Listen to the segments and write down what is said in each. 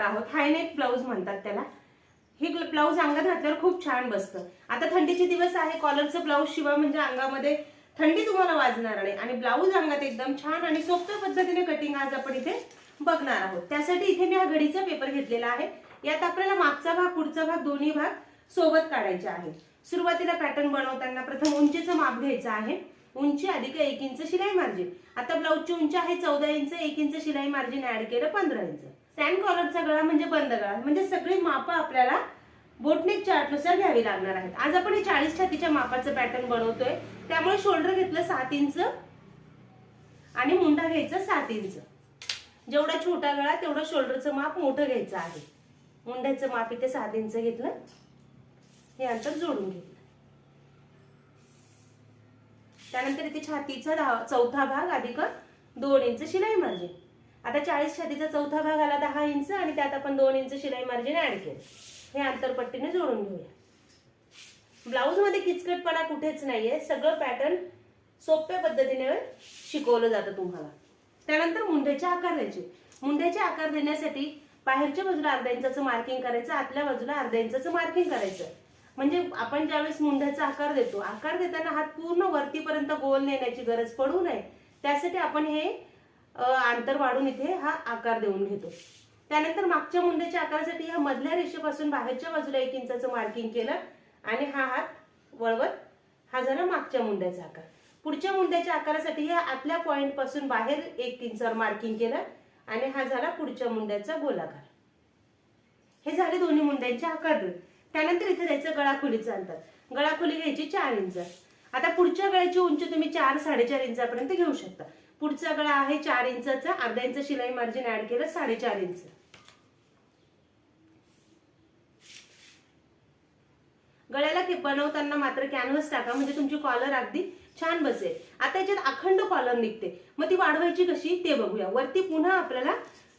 आहोत। हायनेक ब्लाऊज म्हणतात त्याला। हे ब्लाऊज अंगात घातल्यावर खूप छान बसतं। आता थंडीचे दिवस आहे, कॉलरचं ब्लाऊज शिवा म्हणजे अंगामध्ये थंडी तुम्हाला वाजणार नाही आणि ब्लाऊज अंगात एकदम छान आणि सोप्या पद्धतीने कटिंग आज आपण इथे बघणार आहोत। त्यासाठी इथे मी हा घडीचा पेपर घेतलेला आहे। यात आपल्याला मागचा भाग पुढचा भाग दोन्ही भाग सोबत काढायचे आहे। सुरुवातीला पॅटर्न बनवताना प्रथम उंचीचं माप घ्यायचं आहे। उंची अधिक 1 इंच शिलाई मार्जिन। आता ब्लाऊजची उंची आहे 14 इंच, 1 इंच शिलाई मार्जिन ऍड केलं 15 इंच। स्टँड कॉलरचा गळा म्हणजे बंद गळा, म्हणजे सगळी माप आपल्याला बोटनेक चार्टनुसार घ्यावी लागणार आहेत। आज आपण हे 40 छातीच्या मापाचं पॅटर्न बनवतोय, त्यामुळे शोल्डर घेतलं 7 इंच आणि मुंडा घ्यायचा 7 इंच। जेवढा छोटा गळा तेवढं शोल्डरचं माप मोठं घ्यायचं आहे। मुंड्याचं माप इथे 7 इंच घेतलं, हे अंतर जोडून घेतलं। त्यानंतर इथे छातीचा चौथा भाग अधिक 2 इंच शिलाई मार्जिन। आता 40 छातीचा चौथा भाग आला 10 इंच आणि त्यात आपण 2 इंच शिलाई मार्जिन ऍड केलं। हे अंतर पट्टीने जोडून घेऊया। ब्लाऊज मध्ये किचकटपणा कुठेच नाहीये, सगळं पॅटर्न सोप्या पद्धतीने शिकवलं जातं तुम्हाला। त्यानंतर मुंड्याचे आकार द्यायचे। मुंड्याचे आकार देण्यासाठी बाहेरच्या बाजूला अर्धा इंचाचं मार्किंग करायचं, आतल्या बाजूला अर्धा इंचाचं मार्किंग करायचं। म्हणजे आपण ज्यावेळेस मुंड्याचा आकार देतो, आकार देताना हात पूर्ण वरतीपर्यंत गोल नेण्याची गरज पडू नये, त्यासाठी आपण हे अंतर वाढून इथे हा आकार देऊन घेतो। त्यानंतर मागच्या मुंड्याच्या आकारासाठी या मधल्या रेषेपासून बाहेरच्या बाजूला 1 इंचाचं मार्किंग केलं आणि हा हात वळवत हा झाला मागच्या मुंड्याचा आकार। पुढच्या मुंड्याच्या आकारासाठी या आतल्या पॉइंट पासून बाहेर 1 इंचावर मार्किंग केलं आणि हा झाला पुढच्या मुंड्याचा गोलाकार। हे झाले दोन्ही मुंड्यांचे आकार। त्यानंतर इथे द्यायचं गळाखोलीचं अंतर। गळाखोली घ्यायची 4 इंच। आता पुढच्या गळ्याची उंची तुम्ही 4-4.5 इंचापर्यंत घेऊ शकता। पुढचा गळा आहे 4 इंचाचा, अर्धा इंच शिलाई मार्जिन ऍड केलं 4.5 इंच। गळ्याला बनवताना मात्र कॅनव्हास टाका, म्हणजे तुमची कॉलर अगदी छान बसेल। आता याच्यात अखंड कॉलर निघते, मग ती वाढवायची कशी ते बघूया। वरती पुन्हा आपल्याला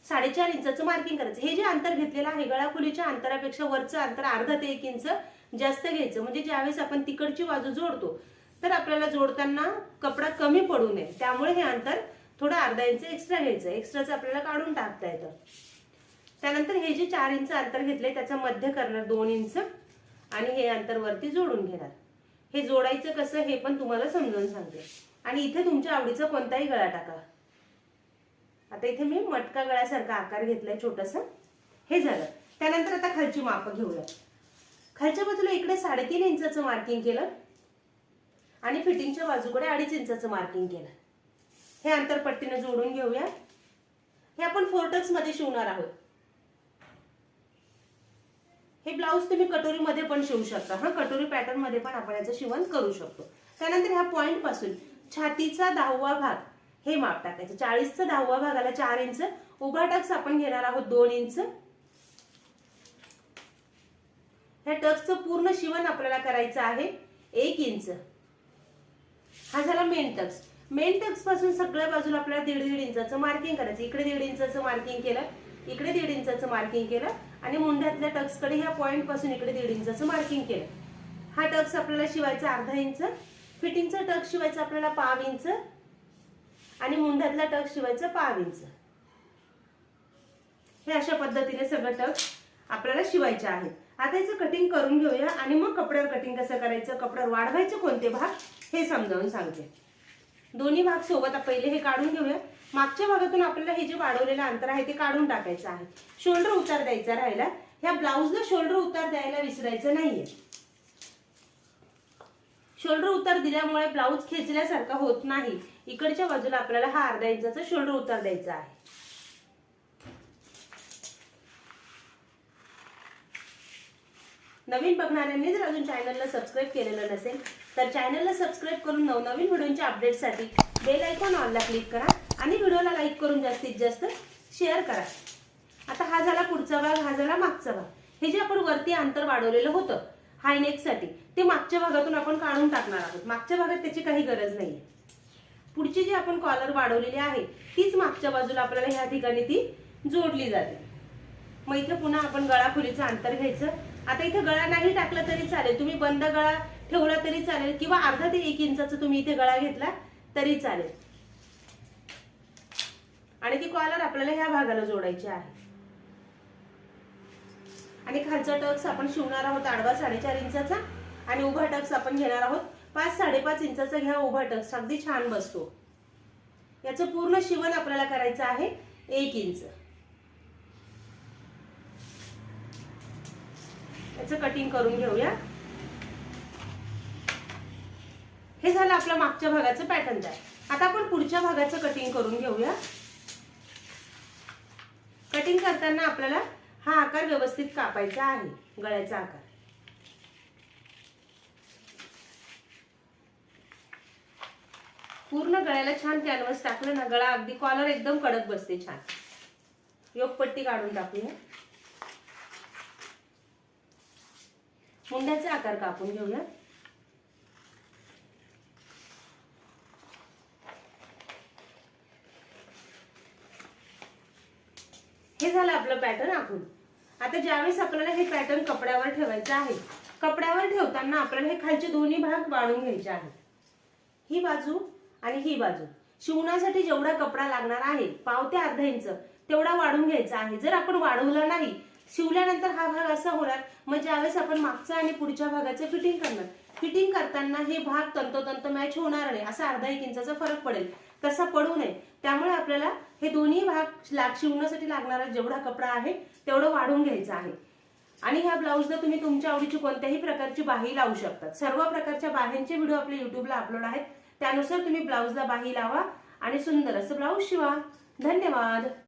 4.5 इंचाचं मार्किंग करायचं। हे जे अंतर घेतलेलं आहे गळाखोलीच्या अंतरापेक्षा वरचं अंतर अर्धा ते 1 इंच जास्त घ्यायचं, म्हणजे ज्यावेळेस आपण तिकडची बाजू जोडतो तर आपल्याला जोडताना कपडा कमी पडू नये, त्यामुळे हे अंतर थोडं अर्धा इंच एक्स्ट्रा घ्यायचं। एक्स्ट्राचं आपल्याला काढून टाकता येतं। त्यानंतर हे जे 4 इंच अंतर घेतलंय त्याचा मध्य करणार 2 इंच आणि हे अंतर वरती जोडून घेणार। हे जोडायचं कसं हे पण तुम्हाला समजावून सांगते। आणि इथे तुमच्या आवडीचा कोणताही गळा टाका। आता इथे मी मटका गळ्यासारखा आकार घेतलाय छोटासा, हे झालं। त्यानंतर आता खालची माप घेऊया। खालच्या बाजूला इकडे 3.5 इंचाचं मार्किंग केलं आणि फिटिंगच्या बाजूकडे 2.5 इंचाचं मार्किंग केलं। हे अंतर पट्टीने जोडून घेऊया। हे आपण 4 टक्स मध्ये शिवणार आहोत। हे ब्लाऊज तुम्ही कटोरी मध्ये पण शिवू शकता। हा कटोरी पॅटर्न मध्ये पण आपण याचं शिवण करू शकतो। त्यानंतर ह्या पॉइंट पासून छातीचा 10वा भाग हे माप टाकायचं। 40चा 10वा भागाला 4 इंच, उभा टक्स आपण घेणार आहोत 2 इंच। ह्या टक्सचं पूर्ण शिवण आपल्याला करायचं आहे 1 इंच। हा झाला मेन टक्स। मेन टक्स पासून सगळ्या बाजूला आपल्याला 1.5 इंचाचं मार्किंग करायचं। इकडे 1.5 इंचाचं मार्किंग केलं, इकडे 1.5 इंचाचं मार्किंग केलं आणि मुंड्यातल्या टक्स कडे ह्या पॉइंट पासून इकडे 1.5 इंचाचं मार्किंग केलं। हा टक्स आपल्याला शिवायचा अर्धा इंच, फिटिंगचा टक्स शिवायचा आपल्याला पाव इंच आणि मुंड्यातला टक्स शिवायचा पाव इंच। हे अशा पद्धतीने सगळं टक्स आपल्याला शिवायचे आहेत। आता याचं कटिंग करून घेऊया आणि मग कपड्यावर कटिंग कसं करायचं, कपड्यावर वाढवायचे कोणते भाग हे समजावून सांगते। दोन्ही भाग सोबत पहिले हे काढून घेऊया। मागच्या भागातून आपल्याला हे जे वाढवलेलं अंतर आहे ते काढून टाकायचं आहे। शोल्डर उतार द्यायचा राहिला। ह्या ब्लाऊजला शोल्डर उतार द्यायला विसरायचं नाहीये। शोल्डर उतार दिल्यामुळे ब्लाऊज खेचल्यासारखा होत नाही। इकडच्या बाजूला आपल्याला हा अर्धा इंचाचा शोल्डर उतार द्यायचा आहे। नवीन बघणाऱ्यांनी जर अजून चॅनलला सबस्क्राईब केलेलं नसेल तर चॅनलला सबस्क्राईब करून नवनवीन व्हिडिओच्या अपडेटसाठी बेल आयकॉन ऑलला क्लिक करा आणि व्हिडिओला लाईक करून जास्तीत जास्त शेअर करा। आता हा झाला पुढचा भाग, हा झाला मागचा भाग। हे जे आपण वरती अंतर वाढवलेलं होतं हाय नेक साठी ते मागच्या भागातून आपण काढून टाकणार आहोत। मागच्या भागात त्याची काही गरज नाहीये। पुढची जी आपण कॉलर वाढवलेली आहे तीच मागच्या बाजूला आपल्याला ह्या ठिकाणी ती जोडली जाते। मग इथे पुन्हा आपण गळाखोलीचं अंतर घ्यायचं। आता इथे गळा नाही टाकला तरी चालेल, तुम्ही बंद गळा ठेवला तरी चालेल किंवा अर्धा ते 1 इंचाचा तुम्ही इथे गळा घेतला तरी चालेल। आणि ती कॉलर आपल्याला ह्या भागाला जोडायची आहे। आणि खालचा टक्स आपण शिवणार आहोत आडवा 4.5 इंचाचा आणि उभा टक्स आपण घेणार आहोत 5-5.5 इंचाचा घ्या उभा टक्स, अगदी छान बसतो. याचं पूर्ण शिवण आपल्याला करायचं आहे 1 इंच. याचं कटिंग करून घेऊया. हे झालं आपल्या मागच्या भागाचं पॅटर्न तयार. आता आपण पुढच्या भागाचं कटिंग करून घेऊया. कटिंग करताना आपल्याला हा आकार व्यवस्थित कापायचा आहे, गळ्याचा आकार. पूर्ण गळ्याला छान कॅनव्हास टाकलं ना, गळा अगदी कॉलर एकदम कडक बसते छान. योगपट्टी काढून टाकूया. मुंड्याचे आकार कापून घेऊया. हे झालं आपलं पॅटर्न आखून. आता ज्यावेळेस आपल्याला हे पॅटर्न कपड्यावर ठेवायचं आहे, कपड्यावर ठेवताना आपल्याला हे खालचे दोन्ही भाग वाढून घ्यायचे आहेत. ही बाजू आणि ही बाजू शिवण्यासाठी जेवढा कपडा लागणार आहे 1/2 ते अर्धा इंच तेवढा वाढून घ्यायचा आहे. जर आपण वाढवला नाही, शिवल्यानंतर हा भाग असा होणार, मग ज्यावेळेस आपण मागचा आणि पुढच्या भागाचं फिटिंग करणार, फिटिंग करताना हे भाग तंतोतंत मॅच होणार नाही, असा अर्धा 1 इंचाचा फरक पडेल. तसा पडू नये, त्यामुळे आपल्याला हे दोन्ही भाग शिवण्यासाठी लागणारा जेवढा कपडा आहे तेवढं वाढून घ्यायचं आहे. आणि ह्या ब्लाऊजला तुम्ही तुमच्या आवडीची कोणत्याही प्रकारची बाही लावू शकता. सर्व प्रकारच्या बाह्यांचे व्हिडिओ आपल्या युट्यूबला अपलोड आहेत, त्यानुसार तुम्ही ब्लाऊजला बाही लावा आणि सुंदर असं ब्लाऊज शिवा. धन्यवाद.